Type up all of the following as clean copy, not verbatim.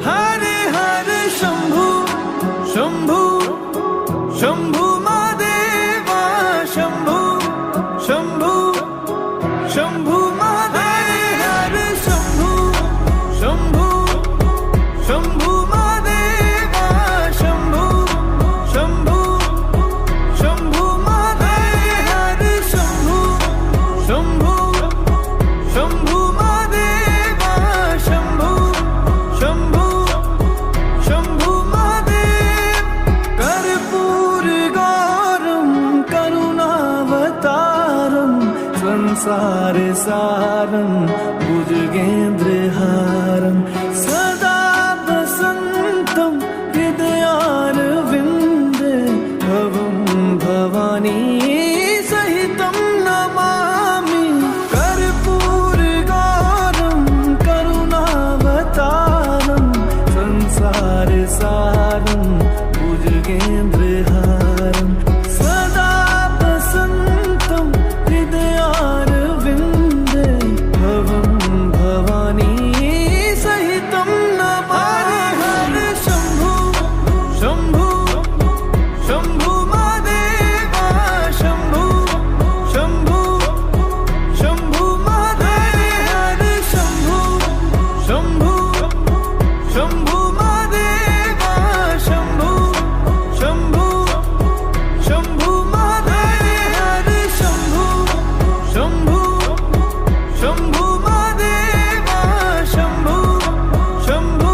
हरे हरे शंभू शंभू शंभू महादेवा शंभू शंभू शंभू महादेव हरे शंभू शंभू शंभू महादेवा शंभू शंभू शंभू महादेव हरे शंभू शंभू शंभू महादेवा शंभू शंभू शंभू महादेव कर्पूर गौरम करुणावतारम संसार सारम भुजगेन्द्रहारम सदा वसन्तं हृदयारविन्दे भवं भवानी सहितं नमामि कर्पूर गौरम करुणावतारम संसार सारं भुजगेन्द्रहारं सदा वसन्तं हृदयारविन्दे भवं भवानी सहितं नमामि हरे शंभू शंभू शंभू महादेवा शंभू शंभू शंभू महादेव हरे शंभू शंभू शंभू महादेवा शंभू शंभू शंभू महादेव हरे शंभू शंभू शंभू महादेवा शंभू शंभू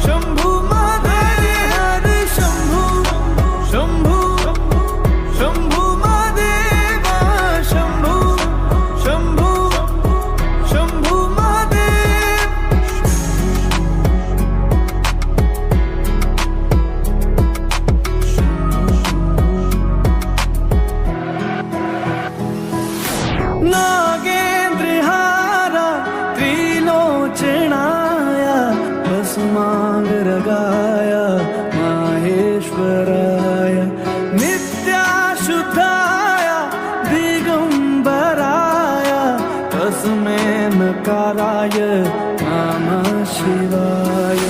शंभू महादेव हरे शंभू शंभू शंभू महादेवा शंभू शंभू शंभू महादेव नागेन्द्रहारा त्रिलोचनाय भस्मांगरगाय माहेश्वराय नित्याशुद्धाय दिगंबराय तस्मै नकाराय नमः शिवाय